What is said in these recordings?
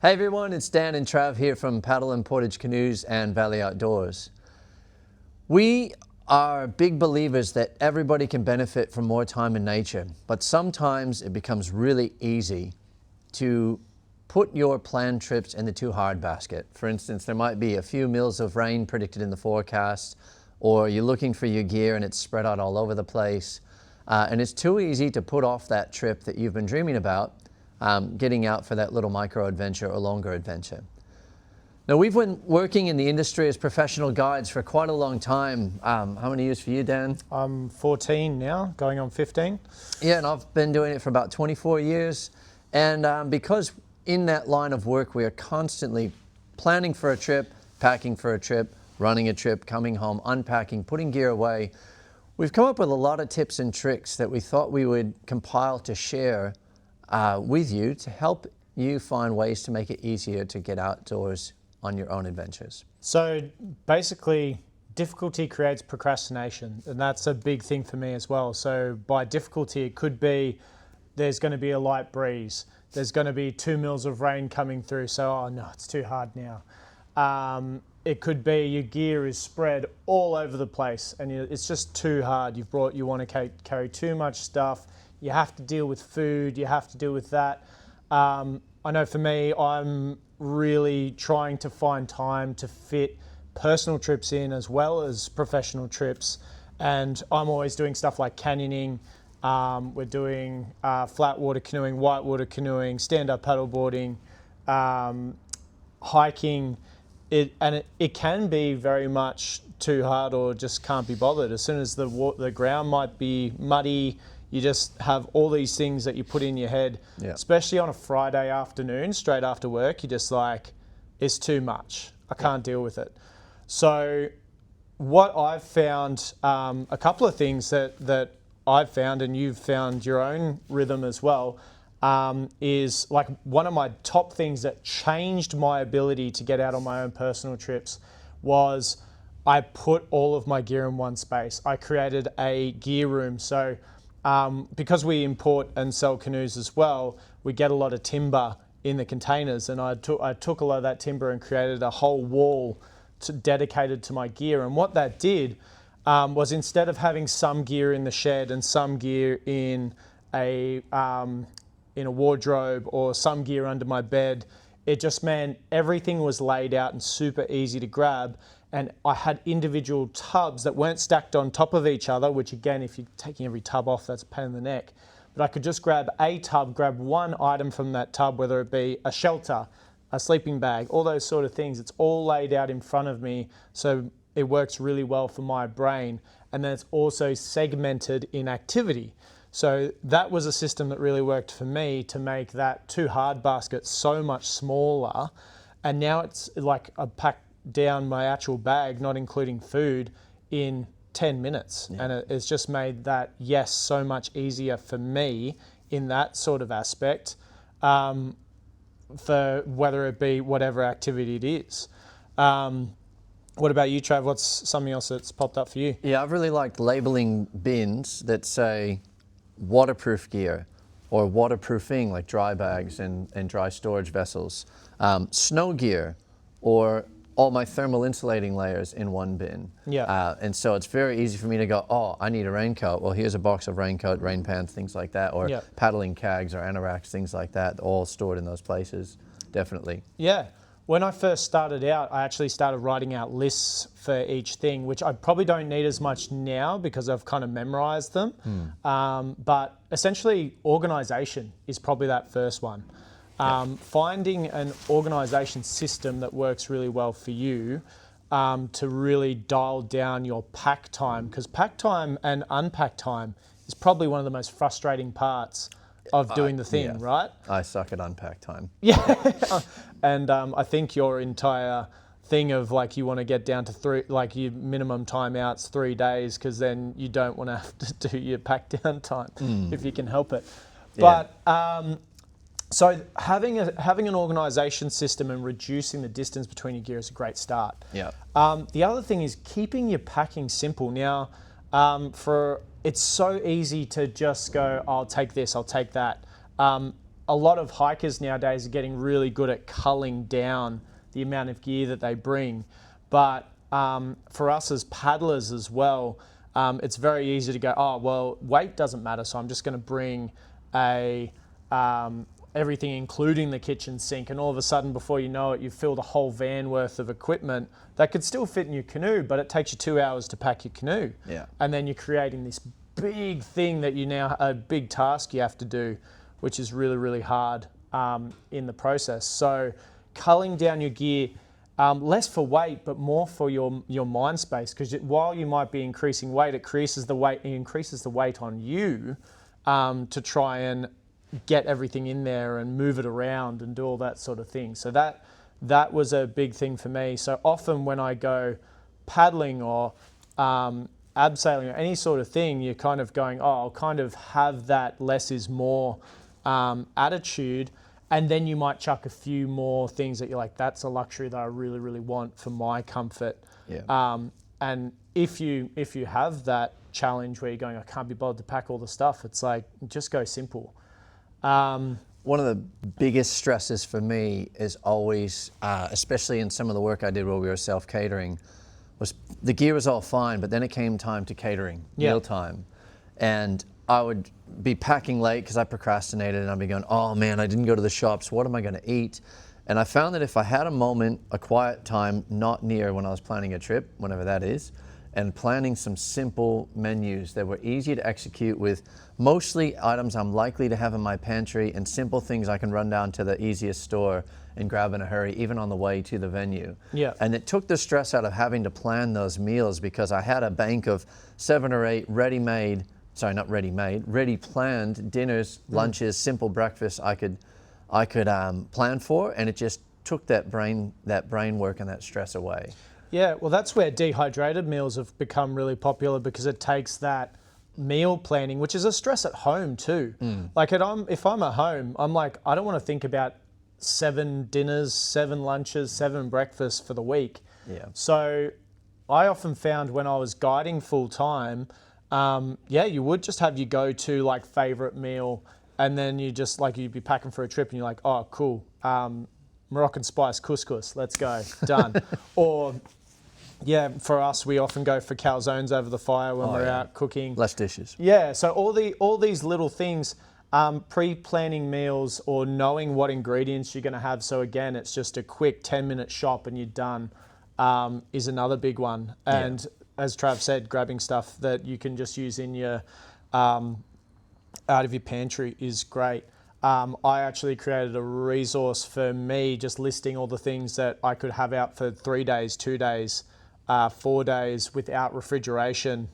Hey everyone, it's Dan and Trav here from Paddle and Portage Canoes and Valley Outdoors. We are big believers that everybody can benefit from more time in nature, but sometimes it becomes really easy to put your planned trips in the too hard basket. For instance, there might be a few mils of rain predicted in the forecast, or you're looking for your gear and it's spread out all over the place. And it's too easy to put off that trip that you've been dreaming about, getting out for that little micro adventure or longer adventure. Now, we've been working in the industry as professional guides for quite a long time. How many years for you, Dan? I'm 14 now, going on 15. Yeah, and I've been doing it for about 24 years. And because in that line of work, we are constantly planning for a trip, packing for a trip, running a trip, coming home, unpacking, putting gear away, we've come up with a lot of tips and tricks that we thought we would compile to share with you to help you find ways to make it easier to get outdoors on your own adventures. So basically, difficulty creates procrastination, and that's a big thing for me as well. So by difficulty, it could be there's going to be a light breeze, there's going to be 2 mils of rain coming through, so oh no, it's too hard now. It could be your gear is spread all over the place and it's just too hard. You want to carry too much stuff. You have to deal with food, you have to deal with that. I know for me, I'm really trying to find time to fit personal trips in as well as professional trips. And I'm always doing stuff like canyoning. We're doing flat water canoeing, white water canoeing, stand-up paddleboarding, hiking. It can be very much too hard or just can't be bothered. As soon as the ground might be muddy, you just have all these things that you put in your head, especially on a Friday afternoon, straight after work, you're just like, it's too much. I can't deal with it. So what I've found, a couple of things that I've found, and you've found your own rhythm as well, is like one of my top things that changed my ability to get out on my own personal trips was I put all of my gear in one space. I created a gear room. So because we import and sell canoes as well, we get a lot of timber in the containers, and I took a lot of that timber and created a whole wall dedicated to my gear. And what that did was, instead of having some gear in the shed and some gear in a wardrobe or some gear under my bed, it just meant everything was laid out and super easy to grab. And I had individual tubs that weren't stacked on top of each other, which again, if you're taking every tub off, that's a pain in the neck. But I could just grab a tub, grab one item from that tub, whether it be a shelter, a sleeping bag, all those sort of things. It's all laid out in front of me, so it works really well for my brain. And then it's also segmented in activity. So that was a system that really worked for me to make that too hard basket so much smaller. And now it's like I packed down my actual bag, not including food, in 10 minutes. Yeah. And it's just made that, so much easier for me in that sort of aspect, for whether it be whatever activity it is. What about you, Trav? What's something else that's popped up for you? Yeah, I've really liked labeling bins that say waterproof gear or waterproofing, like dry bags and dry storage vessels, snow gear, or all my thermal insulating layers in one bin. Yeah. And so it's very easy for me to go, oh, I need a raincoat. Well, here's a box of raincoat, rain pants, things like that, or paddling cags or anoraks, things like that, all stored in those places, definitely. Yeah. When I first started out, I actually started writing out lists for each thing, which I probably don't need as much now because I've kind of memorized them. But essentially, organization is probably that first one. Finding an organization system that works really well for you to really dial down your pack time, because pack time and unpack time is probably one of the most frustrating parts of doing the thing, right? I suck at unpack time. Yeah. And I think your entire thing of like you want to get down to 3, like your minimum timeouts 3 days, because then you don't want to have to do your pack down time if you can help it. But so having an organisation system and reducing the distance between your gear is a great start. Yeah. The other thing is keeping your packing simple. Now, it's so easy to just go, I'll take this, I'll take that. a lot of hikers nowadays are getting really good at culling down the amount of gear that they bring. But for us as paddlers as well, it's very easy to go, oh, well, weight doesn't matter, so I'm just going to bring everything, including the kitchen sink, and all of a sudden, before you know it, you've filled a whole van worth of equipment that could still fit in your canoe, but it takes you 2 hours to pack your canoe. Yeah. And then you're creating this big thing that a big task you have to do, which is really, really hard in the process. So culling down your gear, less for weight, but more for your mind space, because while you might be increasing weight, it increases the weight on you to try and get everything in there and move it around and do all that sort of thing. So that was a big thing for me. So often when I go paddling or abseiling or any sort of thing, you're kind of going, oh, I'll kind of have that less is more attitude. And then you might chuck a few more things that you're like, that's a luxury that I really, really want for my comfort. Yeah. And if you have that challenge where you're going, I can't be bothered to pack all the stuff, it's like, just go simple. One of the biggest stresses for me is always, especially in some of the work I did where we were self-catering, was the gear was all fine, but then it came time to catering, mealtime. And I would be packing late because I procrastinated, and I'd be going, oh man, I didn't go to the shops, what am I gonna eat? And I found that if I had a moment, a quiet time, not near when I was planning a trip, whenever that is, and planning some simple menus that were easy to execute with mostly items I'm likely to have in my pantry and simple things I can run down to the easiest store and grab in a hurry, even on the way to the venue. Yeah. And it took the stress out of having to plan those meals, because I had a bank of 7 or 8 ready planned dinners, lunches, simple breakfasts I could plan for, and it just took that brain work and that stress away. Yeah, well, that's where dehydrated meals have become really popular, because it takes that meal planning, which is a stress at home too. Like if I'm at home, I'm like, I don't want to think about 7 dinners, 7 lunches, 7 breakfasts for the week. Yeah. So I often found when I was guiding full time, you would just have your go-to like favorite meal, and then you just like, you'd be packing for a trip and you're like, oh, cool. Moroccan spice couscous, let's go, done. Or yeah, for us, we often go for calzones over the fire when we're out cooking. Less dishes. Yeah, so all these little things, pre-planning meals or knowing what ingredients you're going to have. So again, it's just a quick 10-minute shop and you're done, is another big one. And as Trav said, grabbing stuff that you can just use in your out of your pantry is great. I actually created a resource for me, just listing all the things that I could have out for 3 days, 2 days, 4 days without refrigeration,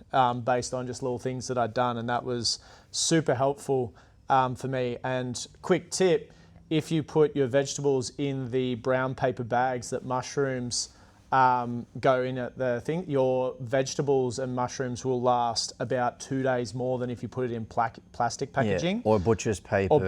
based on just little things that I'd done. And that was super helpful for me. And quick tip, if you put your vegetables in the brown paper bags that mushrooms go in at the thing, your vegetables and mushrooms will last about 2 days more than if you put it in plastic packaging. Yeah. Or butcher's paper.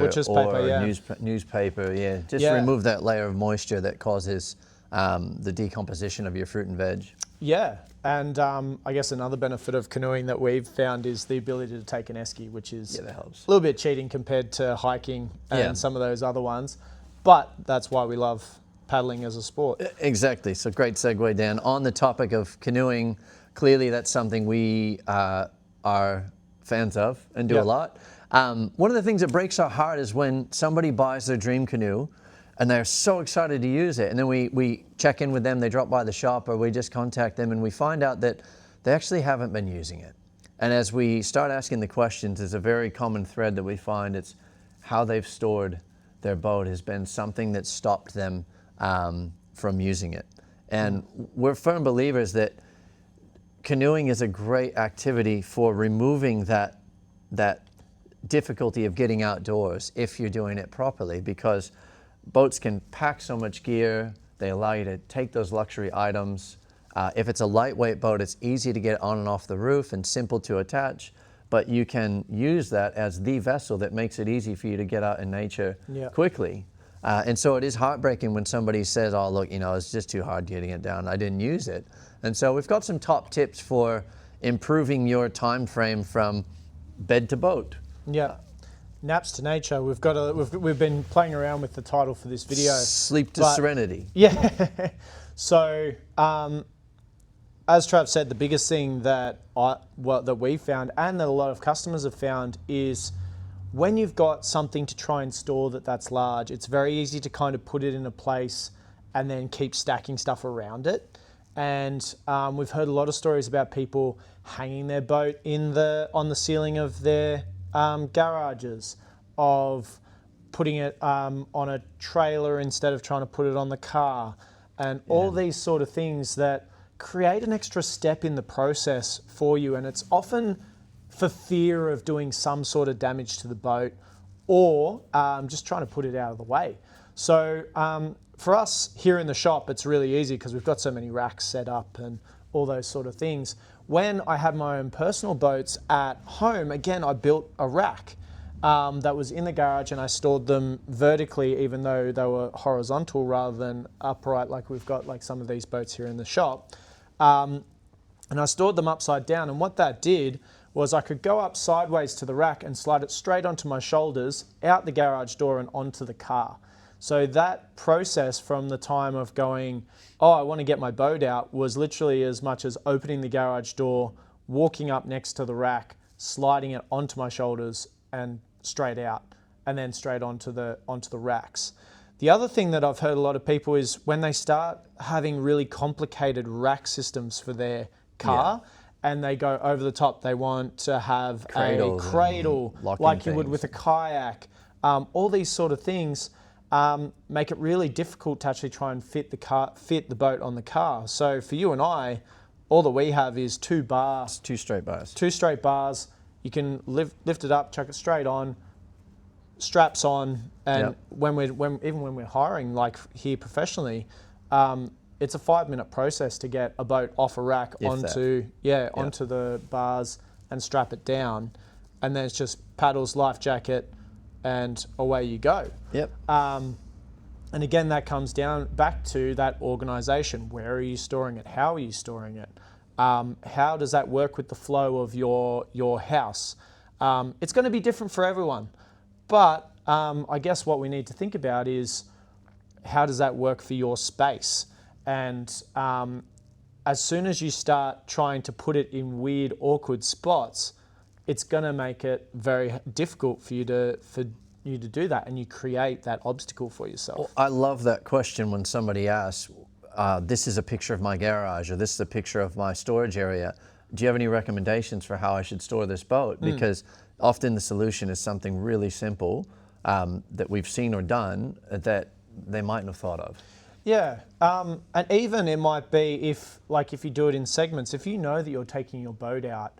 Newspaper, yeah. Just remove that layer of moisture that causes the decomposition of your fruit and veg. Yeah, and I guess another benefit of canoeing that we've found is the ability to take an esky, which is that helps. a little bit cheating compared to hiking and some of those other ones. But that's why we love paddling as a sport. Exactly. So great segue, Dan. On the topic of canoeing, clearly that's something we are fans of and do a lot. One of the things that breaks our heart is when somebody buys their dream canoe and they're so excited to use it, and then we check in with them, they drop by the shop, or we just contact them and we find out that they actually haven't been using it. And as we start asking the questions, there's a very common thread that we find. It's how they've stored their boat has been something that stopped them from using it. And we're firm believers that canoeing is a great activity for removing that difficulty of getting outdoors if you're doing it properly, because boats can pack so much gear. They allow you to take those luxury items. If it's a lightweight boat, it's easy to get on and off the roof and simple to attach, but you can use that as the vessel that makes it easy for you to get out in nature quickly. And so it is heartbreaking when somebody says, oh, look, it's just too hard getting it down. I didn't use it. And so we've got some top tips for improving your time frame from bed to boat. Yeah. Naps to nature. We've been playing around with the title for this video. Sleep to serenity. Yeah. So, as Trav said, the biggest thing that we found and that a lot of customers have found is when you've got something to try and store that's large, it's very easy to kind of put it in a place and then keep stacking stuff around it. And we've heard a lot of stories about people hanging their boat on the ceiling of their garages, of putting it on a trailer instead of trying to put it on the car, and all these sort of things that create an extra step in the process for you. And it's often for fear of doing some sort of damage to the boat, or just trying to put it out of the way. So for us here in the shop, it's really easy because we've got so many racks set up and all those sort of things. When I had my own personal boats at home, again, I built a rack that was in the garage, and I stored them vertically, even though they were horizontal rather than upright like we've got like some of these boats here in the shop. And I stored them upside down, and what that did was I could go up sideways to the rack and slide it straight onto my shoulders, out the garage door and onto the car. So that process from the time of going, oh, I want to get my boat out, was literally as much as opening the garage door, walking up next to the rack, sliding it onto my shoulders and straight out, and then straight onto the racks. The other thing that I've heard a lot of people is when they start having really complicated rack systems for their car, and they go over the top, they want to have a cradle like you would with a kayak. All these sort of things make it really difficult to actually try and fit the boat on the car. So for you and I, all that we have is two straight bars. You can lift it up, chuck it straight on, straps on, and when we're hiring, like here professionally, it's a 5-minute process to get a boat off a rack onto the bars and strap it down, and then it's just paddles, life jacket, and away you go. Yep. And again, that comes down back to that organisation. Where are you storing it? How are you storing it? How does that work with the flow of your house? It's going to be different for everyone, but I guess what we need to think about is how does that work for your space? And as soon as you start trying to put it in weird, awkward spots, it's going to make it very difficult for you to do that, and you create that obstacle for yourself. Well, I love that question when somebody asks, this is a picture of my garage, or this is a picture of my storage area. Do you have any recommendations for how I should store this boat? Because often the solution is something really simple that we've seen or done that they mightn't have thought of. Yeah, and even it might be if you do it in segments, if you know that you're taking your boat out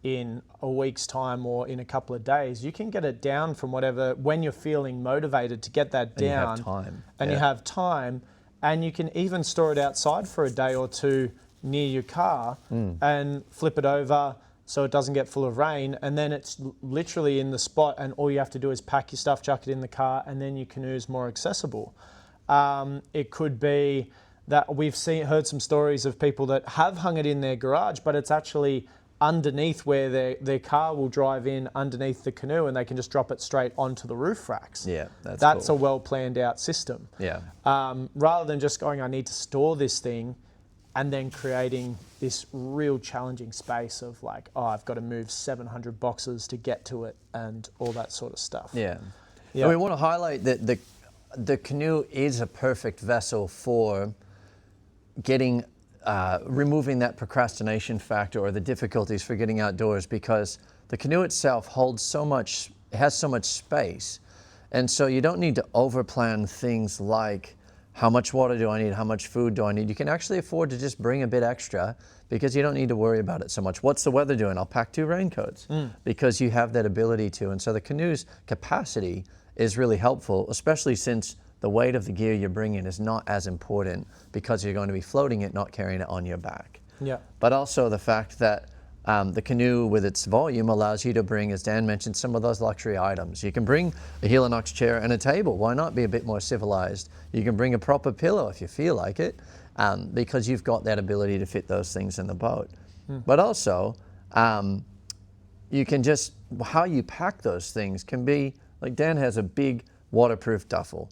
in a week's time or in a couple of days, you can get it down from when you're feeling motivated to get that down. And you have time. You have time, and you can even store it outside for a day or two near your car and flip it over so it doesn't get full of rain, and then it's literally in the spot, and all you have to do is pack your stuff, chuck it in the car, and then your canoe's more accessible. It could be that we've heard some stories of people that have hung it in their garage, but it's actually underneath where their car will drive in underneath the canoe, and they can just drop it straight onto the roof racks. Yeah, that's cool. A well planned out system. Yeah. Rather than just going, I need to store this thing, and then creating this real challenging space of like, oh, I've got to move 700 boxes to get to it and all that sort of stuff. Yeah. And we want to highlight that the canoe is a perfect vessel for getting removing that procrastination factor or the difficulties for getting outdoors, because the canoe itself has so much space, and so you don't need to overplan things like how much water do I need, how much food do I need. You can actually afford to just bring a bit extra because you don't need to worry about it so much. What's the weather doing? I'll pack 2 raincoats because you have that ability to. And so the canoe's capacity is really helpful, especially since the weight of the gear you're bringing is not as important because you're going to be floating it, not carrying it on your back. Yeah. But also the fact that the canoe with its volume allows you to bring, as Dan mentioned, some of those luxury items. You can bring a Helinox chair and a table. Why not be a bit more civilized? You can bring a proper pillow if you feel like it, because you've got that ability to fit those things in the boat. But also, you can how you pack those things can be Like Dan has a big waterproof duffel,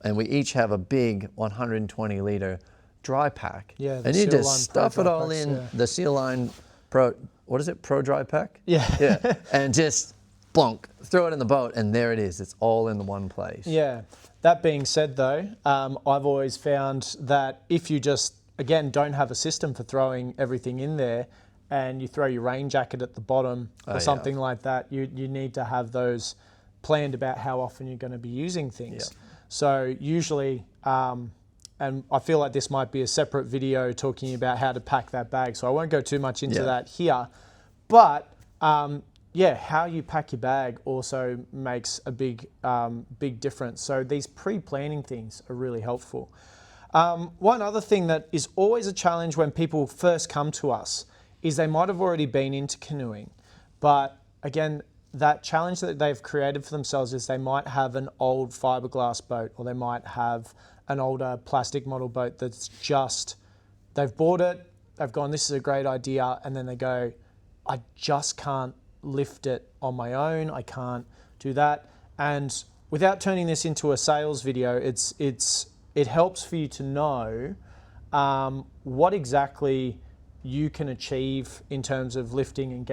and we each have a big 120 liter dry pack. Yeah, the and you Seal just Line stuff Pro it dry all packs, in yeah. the Seal Line Pro, what is it, Pro Dry Pack? Yeah. Yeah, and just plonk, throw it in the boat, and there it is. It's all in the one place. Yeah. That being said, though, I've always found that if you just, again, don't have a system for throwing everything in there, and you throw your rain jacket at the bottom or something like that, you need to have those planned about how often you're going to be using things. Yeah. So usually, and I feel like this might be a separate video talking about how to pack that bag, so I won't go too much into that here. But yeah, how you pack your bag also makes a big difference. So these pre-planning things are really helpful. One other thing that is always a challenge when people first come to us is they might have already been into canoeing, but again, that challenge that they've created for themselves is they might have an old fiberglass boat, or they might have an older plastic model boat that's just, they've bought it, they've gone, this is a great idea, and then they go, I just can't lift it on my own, I can't do that. And without turning this into a sales video, it helps for you to know what exactly you can achieve in terms of lifting and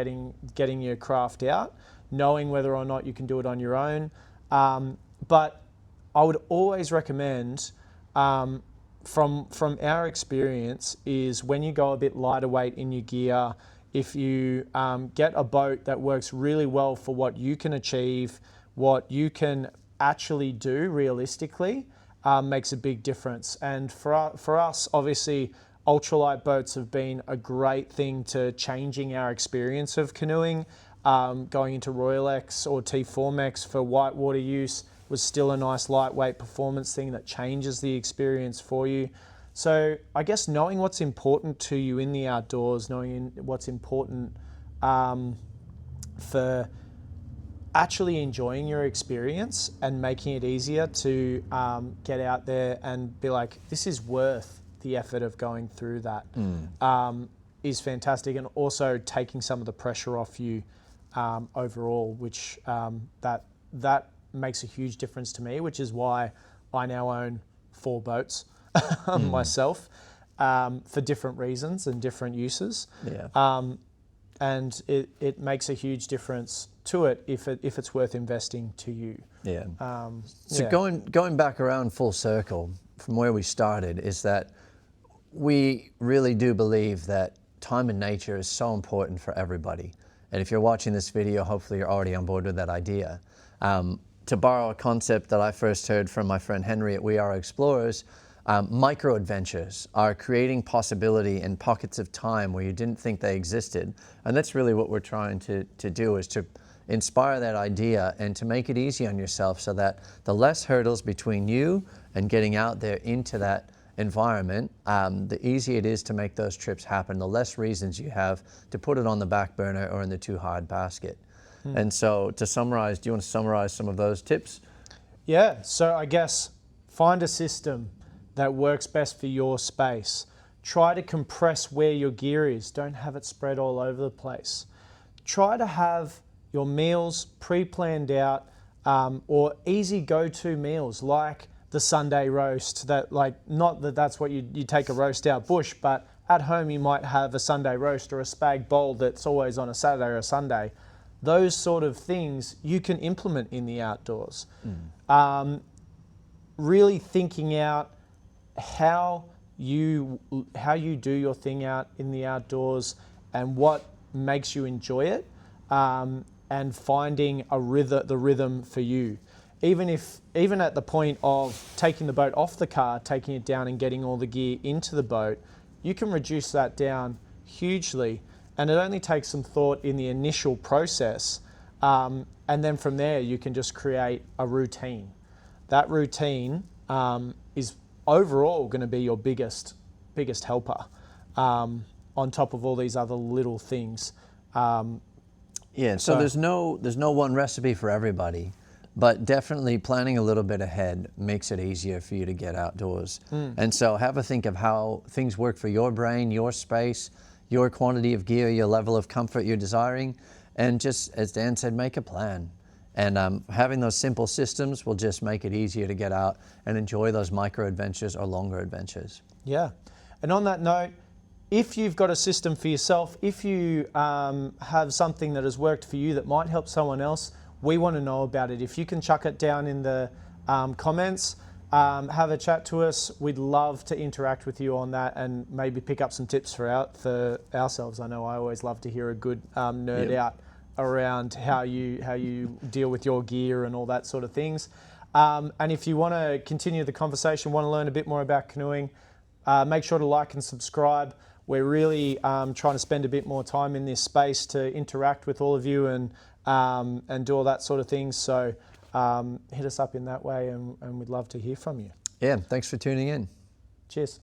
getting your craft out, knowing whether or not you can do it on your own. But I would always recommend, from our experience, is when you go a bit lighter weight in your gear, if you get a boat that works really well for what you can achieve, what you can actually do realistically, makes a big difference. And for us, obviously, ultralight boats have been a great thing to changing our experience of canoeing. Going into Royal X or T4MX for whitewater use was still a nice lightweight performance thing that changes the experience for you. So I guess knowing what's important to you in the outdoors, knowing what's important for actually enjoying your experience and making it easier to get out there and be like, this is worth the effort of going through that, is fantastic. And also taking some of the pressure off you overall, which that makes a huge difference to me, which is why I now own 4 boats myself, for different reasons and different uses. Yeah. And it makes a huge difference to it if it's worth investing to you. Yeah. So going back around full circle from where we started, is that we really do believe that time in nature is so important for everybody. And if you're watching this video, hopefully you're already on board with that idea. To borrow a concept that I first heard from my friend Henry at We Are Explorers, micro adventures are creating possibility in pockets of time where you didn't think they existed. And that's really what we're trying to do, is to inspire that idea and to make it easy on yourself, so that the less hurdles between you and getting out there into that environment, the easier it is to make those trips happen, the less reasons you have to put it on the back burner or in the too hard basket. And so to summarize, do you want to summarize some of those tips? Yeah, so I guess find a system that works best for your space. Try to compress where your gear is. Don't have it spread all over the place. Try to have your meals pre-planned out, or easy go-to meals like the Sunday roast. That, like, not that that's what you take a roast out bush, but at home you might have a Sunday roast or a spag bowl that's always on a Saturday or a Sunday. Those sort of things you can implement in the outdoors. Really thinking out how you do your thing out in the outdoors and what makes you enjoy it, and finding the rhythm for you. Even at the point of taking the boat off the car, taking it down and getting all the gear into the boat, you can reduce that down hugely. And it only takes some thought in the initial process. And then from there, you can just create a routine. That routine is overall going to be your biggest helper, on top of all these other little things. Yeah, so there's no one recipe for everybody, but definitely planning a little bit ahead makes it easier for you to get outdoors. And so have a think of how things work for your brain, your space, your quantity of gear, your level of comfort you're desiring, and just, as Dan said, make a plan. And having those simple systems will just make it easier to get out and enjoy those micro adventures or longer adventures. Yeah. And on that note, if you've got a system for yourself, if you have something that has worked for you that might help someone else, we want to know about it. If you can chuck it down in the comments, have a chat to us. We'd love to interact with you on that and maybe pick up some tips for ourselves. I know I always love to hear a good nerd out around how you deal with your gear and all that sort of things. And if you want to continue the conversation, want to learn a bit more about canoeing, make sure to like and subscribe. We're really trying to spend a bit more time in this space to interact with all of you and do all that sort of things. So hit us up in that way, and we'd love to hear from you. Yeah, thanks for tuning in. Cheers.